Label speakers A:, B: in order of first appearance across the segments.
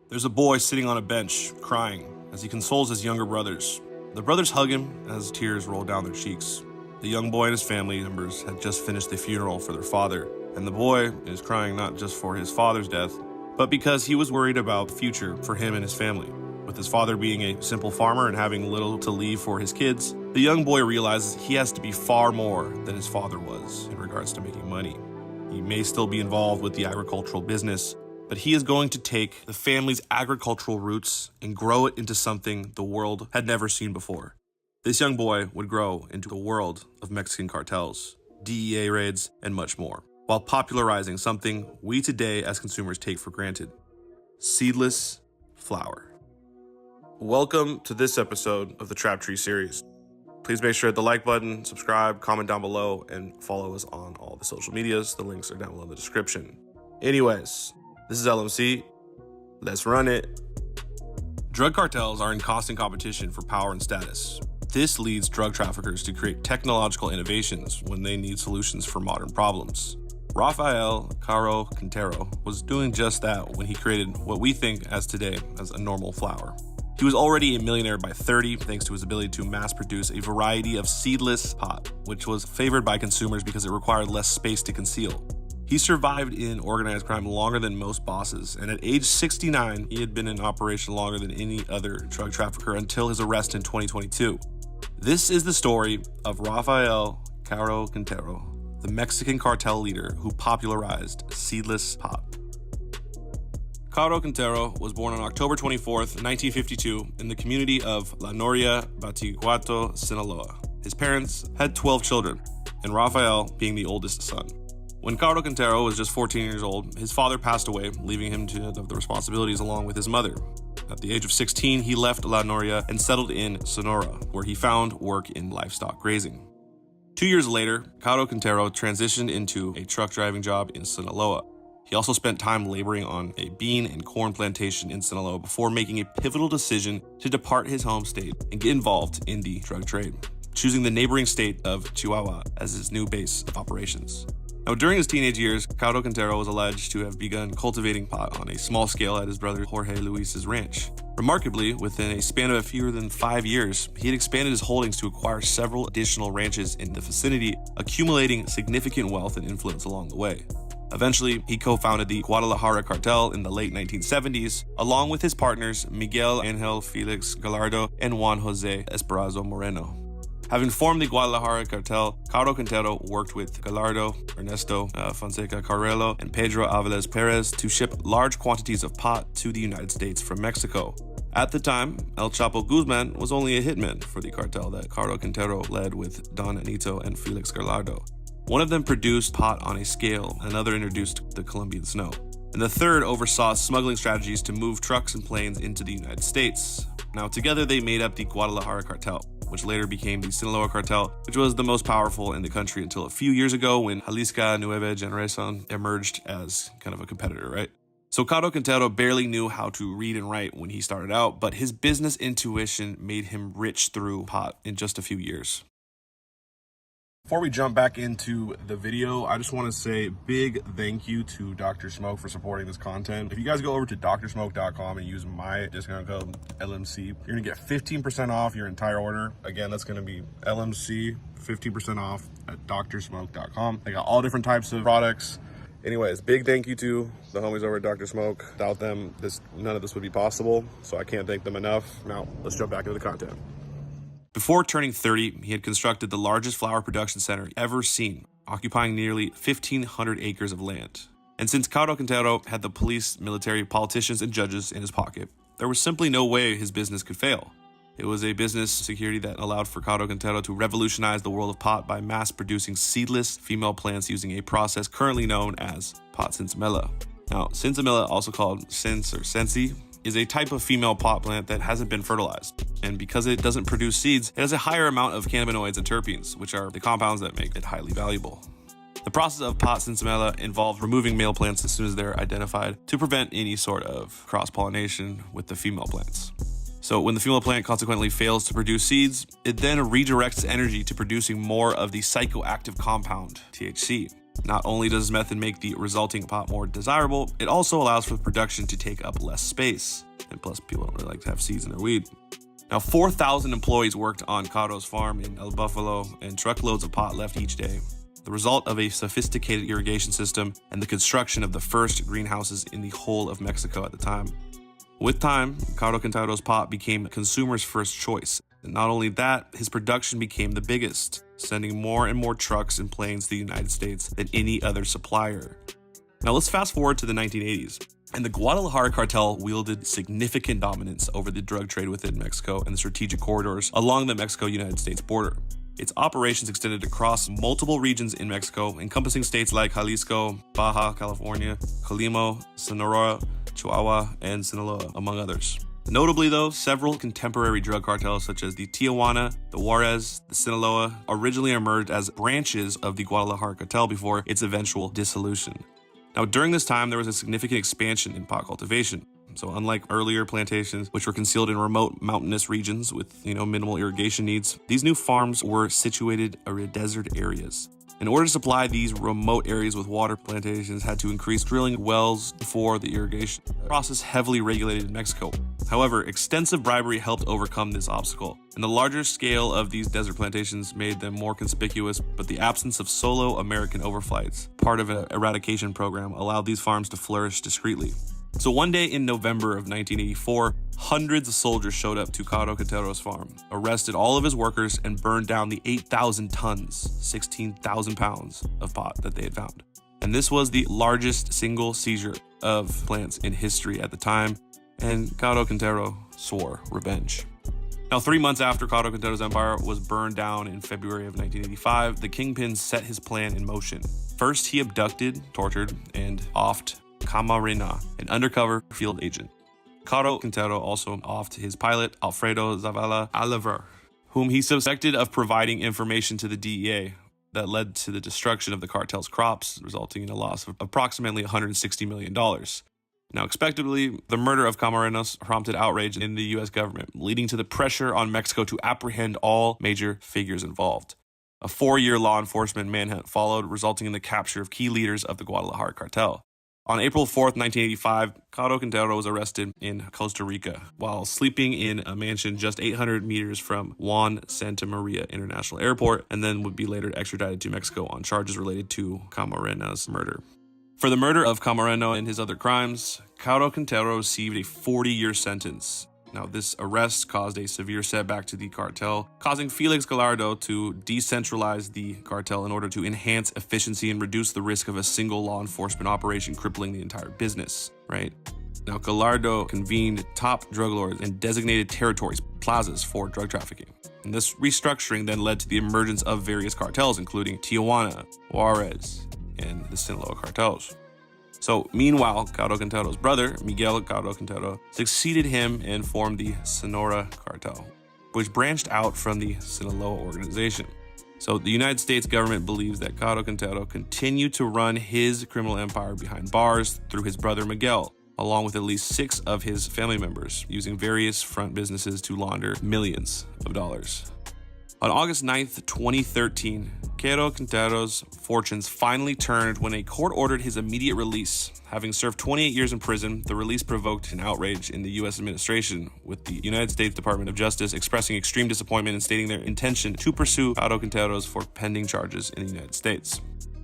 A: There's a boy sitting on a bench, crying, as he consoles his younger brothers. The brothers hug him as tears roll down their cheeks. The young boy and his family members had just finished the funeral for their father, and the boy is crying not just for his father's death, but because he was worried about the future for him and his family. With his father being a simple farmer and having little to leave for his kids, the young boy realizes he has to be far more than his father was in regards to making money. He may still be involved with the agricultural business, but he is going to take the family's agricultural roots and grow it into something the world had never seen before. This young boy would grow into the world of Mexican cartels, DEA raids, and much more, while popularizing something we today as consumers take for granted: seedless flour. Welcome to this episode of the Trap Tree series. Please make sure to hit the like button, subscribe, comment down below, and follow us on all the social medias. The links are down below in the description. Anyways, this is LMC. Let's run it. Drug cartels are in constant competition for power and status. This leads drug traffickers to create technological innovations when they need solutions for modern problems. Rafael Caro Quintero was doing just that when he created what we think as today as a normal flour. He was already a millionaire by 30 thanks to his ability to mass produce a variety of seedless pot, which was favored by consumers because it required less space to conceal. He survived in organized crime longer than most bosses, and at age 69, he had been in operation longer than any other drug trafficker until his arrest in 2022. This is the story of Rafael Caro Quintero, the Mexican cartel leader who popularized seedless pot. Caro Quintero was born on October 24th, 1952, in the community of La Noria, Batiguato, Sinaloa. His parents had 12 children, and Rafael being the oldest son. When Caro Quintero was just 14 years old, his father passed away, leaving him to the responsibilities along with his mother. At the age of 16, he left La Noria and settled in Sonora, where he found work in livestock grazing. 2 years later, Caro Quintero transitioned into a truck driving job in Sinaloa. He also spent time laboring on a bean and corn plantation in Sinaloa before making a pivotal decision to depart his home state and get involved in the drug trade, choosing the neighboring state of Chihuahua as his new base of operations. Now, during his teenage years, Caro Quintero was alleged to have begun cultivating pot on a small scale at his brother Jorge Luis's ranch. Remarkably, within a span of fewer than 5 years, he had expanded his holdings to acquire several additional ranches in the vicinity, accumulating significant wealth and influence along the way. Eventually, he co-founded the Guadalajara cartel in the late 1970s, along with his partners Miguel Angel Felix Gallardo and Juan Jose Esperanza Moreno. Having formed the Guadalajara cartel, Caro Quintero worked with Gallardo, Ernesto Fonseca Carrello, and Pedro Aviles Perez to ship large quantities of pot to the United States from Mexico. At the time, El Chapo Guzman was only a hitman for the cartel that Caro Quintero led with Don Anito and Felix Gallardo. One of them produced pot on a scale, another introduced the Colombian snow, and the third oversaw smuggling strategies to move trucks and planes into the United States. Now, together they made up the Guadalajara cartel, which later became the Sinaloa cartel, which was the most powerful in the country until a few years ago when Jalisco Nueva Generación emerged as kind of a competitor, right? So Caro Quintero barely knew how to read and write when he started out, but his business intuition made him rich through pot in just a few years. Before we jump back into the video, I just want to say big thank you to Dr. Smoke for supporting this content. If you guys go over to drsmoke.com and use my discount code LMC, you're going to get 15% off your entire order. Again, that's going to be LMC, 15% off at drsmoke.com. They got all different types of products. Anyways, big thank you to the homies over at Dr. Smoke. Without them, none of this would be possible, so I can't thank them enough. Now, let's jump back into the content. Before turning 30, he had constructed the largest flour production center ever seen, occupying nearly 1,500 acres of land. And since Caro Quintero had the police, military, politicians, and judges in his pocket, there was simply no way his business could fail. It was a business security that allowed for Caro Quintero to revolutionize the world of pot by mass-producing seedless female plants using a process currently known as pot sinsemilla. Now, sinsemilla, also called sins or sensi, is a type of female pot plant that hasn't been fertilized. And because it doesn't produce seeds, it has a higher amount of cannabinoids and terpenes, which are the compounds that make it highly valuable. The process of pot sinsemilla involves removing male plants as soon as they're identified to prevent any sort of cross-pollination with the female plants. So when the female plant consequently fails to produce seeds, it then redirects energy to producing more of the psychoactive compound, THC. Not only does this method make the resulting pot more desirable, it also allows for production to take up less space. And plus, people don't really like to have seeds in their weed. Now, 4,000 employees worked on Caro's farm in El Buffalo, and truckloads of pot left each day. The result of a sophisticated irrigation system and the construction of the first greenhouses in the whole of Mexico at the time. With time, Caro Quintero's pot became consumers' first choice. And not only that, his production became the biggest, sending more and more trucks and planes to the United States than any other supplier. Now let's fast forward to the 1980s. And the Guadalajara cartel wielded significant dominance over the drug trade within Mexico and the strategic corridors along the Mexico-United States border. Its operations extended across multiple regions in Mexico, encompassing states like Jalisco, Baja California, Colima, Sonora, Chihuahua, and Sinaloa, among others. Notably though, several contemporary drug cartels such as the Tijuana, the Juarez, the Sinaloa originally emerged as branches of the Guadalajara cartel before its eventual dissolution. Now during this time, there was a significant expansion in pot cultivation. So unlike earlier plantations, which were concealed in remote mountainous regions with minimal irrigation needs, these new farms were situated in desert areas. In order to supply these remote areas with water, plantations had to increase drilling wells for the irrigation, a process heavily regulated in Mexico. However, extensive bribery helped overcome this obstacle, and the larger scale of these desert plantations made them more conspicuous, but the absence of solo American overflights, part of an eradication program, allowed these farms to flourish discreetly. So one day in November of 1984, hundreds of soldiers showed up to Caro Quintero's farm, arrested all of his workers, and burned down the 8,000 tons, 16,000 pounds of pot that they had found. And this was the largest single seizure of plants in history at the time, and Caro Quintero swore revenge. Now, 3 months after Caro Quintero's empire was burned down in February of 1985, the Kingpin set his plan in motion. First, he abducted, tortured, and offed Camarena, an undercover field agent. Caro Quintero also offed his pilot, Alfredo Zavala Oliver, whom he suspected of providing information to the DEA that led to the destruction of the cartel's crops, resulting in a loss of approximately $160 million. Now, expectedly, the murder of Camarenas prompted outrage in the U.S. government, leading to the pressure on Mexico to apprehend all major figures involved. A 4-year law enforcement manhunt followed, resulting in the capture of key leaders of the Guadalajara cartel. On April 4th, 1985, Caro Quintero was arrested in Costa Rica while sleeping in a mansion just 800 meters from Juan Santa Maria International Airport, and then would be later extradited to Mexico on charges related to Camarena's murder. For the murder of Camarena and his other crimes, Caro Quintero received a 40-year sentence. Now, this arrest caused a severe setback to the cartel, causing Felix Gallardo to decentralize the cartel in order to enhance efficiency and reduce the risk of a single law enforcement operation crippling the entire business, right? Now, Gallardo convened top drug lords and designated territories, plazas for drug trafficking. And this restructuring then led to the emergence of various cartels, including Tijuana, Juarez, and the Sinaloa cartels. So, meanwhile, Caro Quintero's brother, Miguel Caro Quintero, succeeded him and formed the Sonora cartel, which branched out from the Sinaloa organization. So, the United States government believes that Caro Quintero continued to run his criminal empire behind bars through his brother Miguel, along with at least 6 of his family members, using various front businesses to launder millions of dollars. On August 9th, 2013, Caro Quintero's fortunes finally turned when a court ordered his immediate release. Having served 28 years in prison, the release provoked an outrage in the U.S. administration, with the United States Department of Justice expressing extreme disappointment and stating their intention to pursue Caro Quintero's for pending charges in the United States.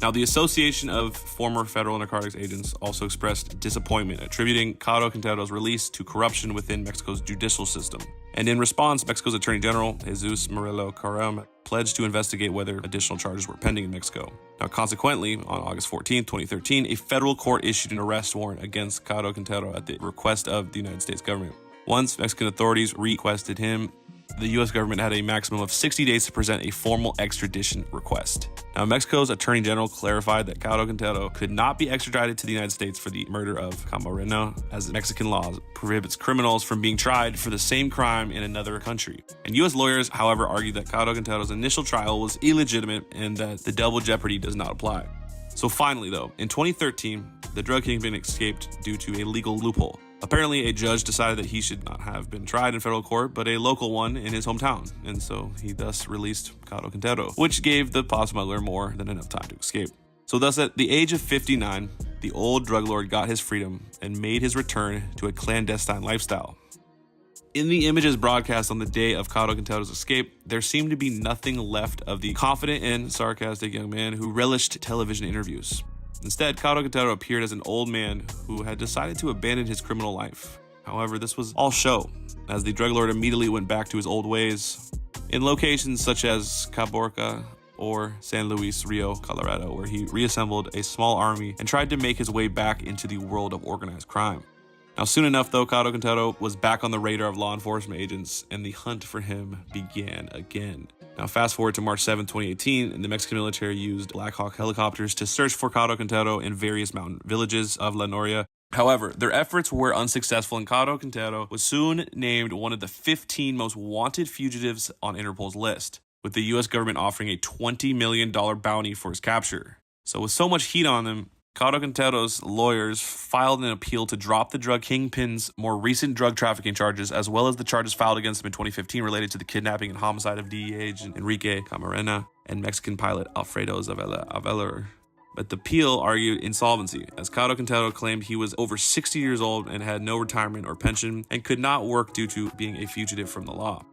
A: Now, the Association of Former Federal Narcotics Agents also expressed disappointment, attributing Caro Quintero's release to corruption within Mexico's judicial system. And in response, Mexico's Attorney General, Jesus Murillo Karam, pledged to investigate whether additional charges were pending in Mexico. Now, consequently, on August 14, 2013, a federal court issued an arrest warrant against Caro Quintero at the request of the United States government. Once Mexican authorities requested him, the U.S. government had a maximum of 60 days to present a formal extradition request. Now, Mexico's Attorney General clarified that Caro Quintero could not be extradited to the United States for the murder of Camarena, as Mexican law prohibits criminals from being tried for the same crime in another country. And U.S. lawyers, however, argued that Caro Quintero's initial trial was illegitimate and that the double jeopardy does not apply. So finally, though, in 2013, the drug kingpin escaped due to a legal loophole. Apparently, a judge decided that he should not have been tried in federal court, but a local one in his hometown, and so he thus released Caro Quintero, which gave the pot smuggler more than enough time to escape. So thus, at the age of 59, the old drug lord got his freedom and made his return to a clandestine lifestyle. In the images broadcast on the day of Caro Quintero's escape, there seemed to be nothing left of the confident and sarcastic young man who relished television interviews. Instead, Caro Quintero appeared as an old man who had decided to abandon his criminal life. However, this was all show, as the drug lord immediately went back to his old ways in locations such as Caborca or San Luis Rio, Colorado, where he reassembled a small army and tried to make his way back into the world of organized crime. Now, soon enough, though, Caro Quintero was back on the radar of law enforcement agents, and the hunt for him began again. Now, fast forward to March 7, 2018, and the Mexican military used Black Hawk helicopters to search for Caro Quintero in various mountain villages of La Noria. However, their efforts were unsuccessful, and Caro Quintero was soon named one of the 15 most wanted fugitives on Interpol's list, with the U.S. government offering a $20 million bounty for his capture. So with so much heat on them, Caro Quintero's lawyers filed an appeal to drop the drug kingpin's more recent drug trafficking charges, as well as the charges filed against him in 2015 related to the kidnapping and homicide of DEA agent Enrique Camarena and Mexican pilot Alfredo Zavala. But the appeal argued insolvency, as Caro Quintero claimed he was over 60 years old and had no retirement or pension and could not work due to being a fugitive from the law.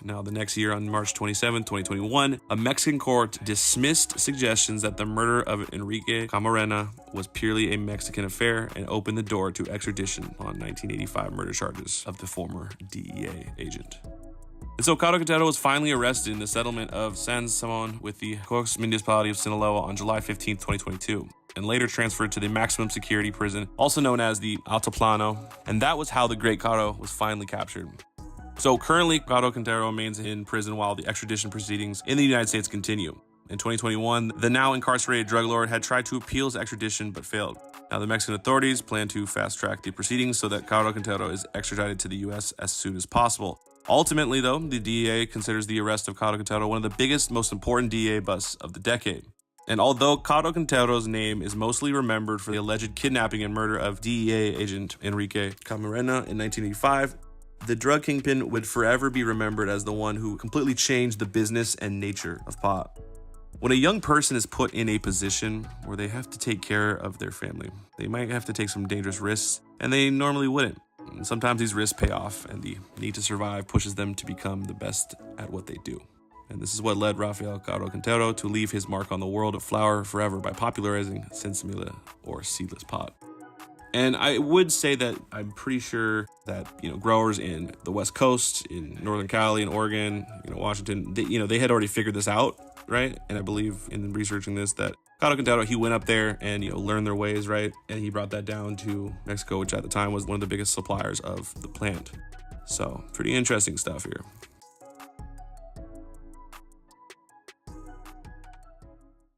A: Now, the next year, on March 27, 2021, a Mexican court dismissed suggestions that the murder of Enrique Camarena was purely a Mexican affair and opened the door to extradition on 1985 murder charges of the former DEA agent. And so Caro Quintero was finally arrested in the settlement of San Simon with the Cox Municipality of Sinaloa on July 15, 2022, and later transferred to the maximum security prison, also known as the Altiplano, and that was how the great Caro was finally captured. So currently, Caro Quintero remains in prison while the extradition proceedings in the United States continue. In 2021, the now incarcerated drug lord had tried to appeal his extradition but failed. Now, the Mexican authorities plan to fast-track the proceedings so that Caro Quintero is extradited to the U.S. as soon as possible. Ultimately, though, the DEA considers the arrest of Caro Quintero one of the biggest, most important DEA busts of the decade. And although Caro Quintero's name is mostly remembered for the alleged kidnapping and murder of DEA agent Enrique Camarena in 1985, the drug kingpin would forever be remembered as the one who completely changed the business and nature of pot. When a young person is put in a position where they have to take care of their family, they might have to take some dangerous risks, and they normally wouldn't. And sometimes these risks pay off, and the need to survive pushes them to become the best at what they do. And this is what led Rafael Caro Quintero to leave his mark on the world of flower forever by popularizing sensimilla, or seedless pot. And I would say that I'm pretty sure that, growers in the West Coast, in Northern Cali, in Oregon, Washington, they had already figured this out, right? And I believe in researching this that Caro Quintero, he went up there and, learned their ways, right? And he brought that down to Mexico, which at the time was one of the biggest suppliers of the plant. So pretty interesting stuff here.